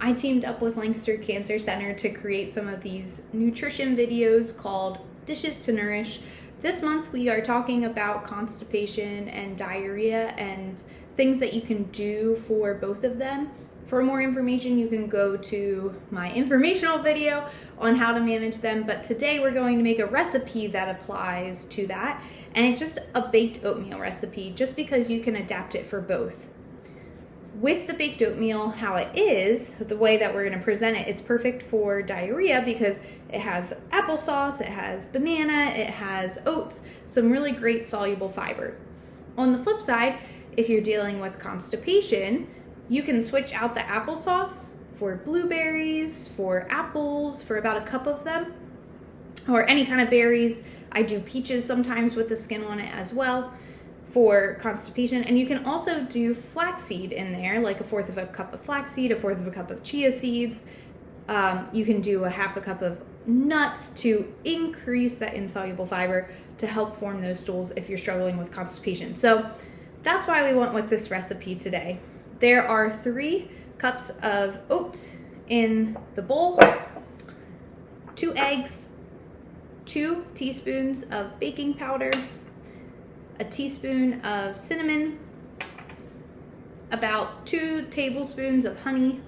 I teamed up with Lancaster Cancer Center to create some of these nutrition videos called Dishes to Nourish. This month we are talking about constipation and diarrhea and things that you can do for both of them. For more information, you can go to my informational video on how to manage them, but today we're going to make a recipe that applies to that, and it's just a baked oatmeal recipe, just because you can adapt it for both. With the baked oatmeal, how it is, the way that we're going to present it, it's perfect for diarrhea because it has applesauce, it has banana, it has oats, some really great soluble fiber. On the flip side, if you're dealing with constipation, you can switch out the applesauce for blueberries, for apples, for about a cup of them, or any kind of berries. I do peaches sometimes with the skin on it as well for constipation. And you can also do flaxseed in there, like 1/4 of a cup of flaxseed, 1/4 of a cup of chia seeds. You can do 1/2 cup of nuts to increase that insoluble fiber to help form those stools if you're struggling with constipation. So that's why we went with this recipe today. There are 3 cups of oats in the bowl, 2 eggs, 2 teaspoons of baking powder, a teaspoon of cinnamon, about 2 tablespoons of honey,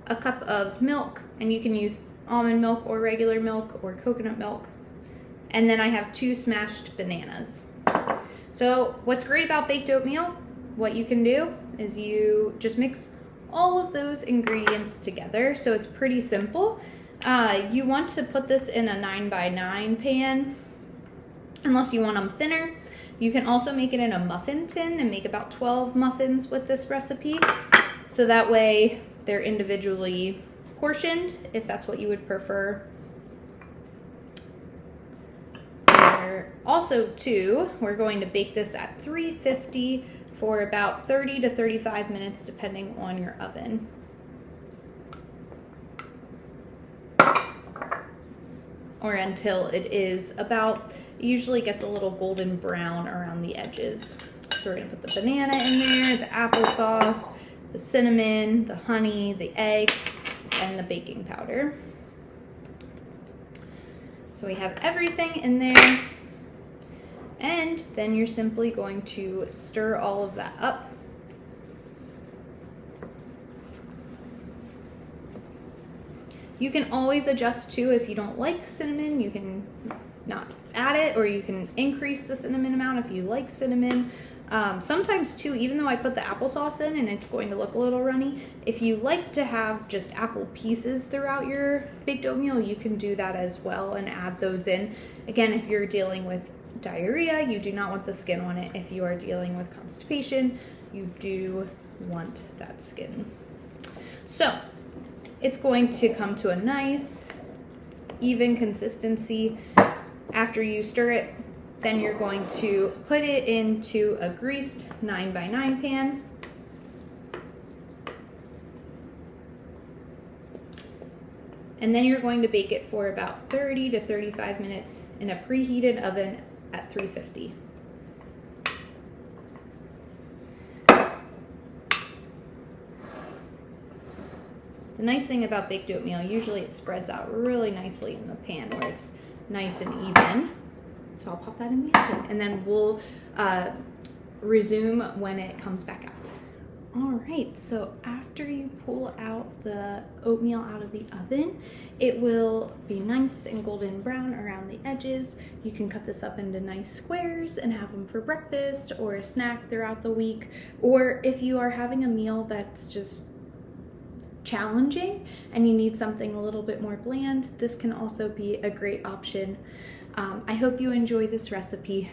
a cup of milk, and you can use almond milk or regular milk or coconut milk, and then I have 2 smashed bananas. So what's great about baked oatmeal, what you can do is you just mix all of those ingredients together, so it's pretty simple. You want to put this in a 9x9 pan, unless you want them thinner. You can also make it in a muffin tin and make about 12 muffins with this recipe, so that way they're individually portioned, if that's what you would prefer. Also too, we're going to bake this at 350 for about 30 to 35 minutes depending on your oven. Or until it is about, it usually gets a little golden brown around the edges. So we're gonna put the banana in there, the applesauce, the cinnamon, the honey, the eggs, and the baking powder. So we have everything in there. And then you're simply going to stir all of that up. You can always adjust too. If you don't like cinnamon, you can not add it, or you can increase the cinnamon amount if you like cinnamon. Sometimes too, even though I put the applesauce in and it's going to look a little runny, if you like to have just apple pieces throughout your baked oatmeal, you can do that as well and add those in. Again, if you're dealing with diarrhea, you do not want the skin on it. If you are dealing with constipation, you do want that skin. So it's going to come to a nice even consistency. After you stir it, then you're going to put it into a greased 9x9 pan. And then you're going to bake it for about 30 to 35 minutes in a preheated oven at 350. The nice thing about baked oatmeal, usually it spreads out really nicely in the pan where it's nice and even. So I'll pop that in the oven and then we'll resume when it comes back out. All right, so after you pull out the oatmeal out of the oven, it will be nice and golden brown around the edges. You can cut this up into nice squares and have them for breakfast or a snack throughout the week. Or if you are having a meal that's just challenging and you need something a little bit more bland, this can also be a great option. I hope you enjoy this recipe.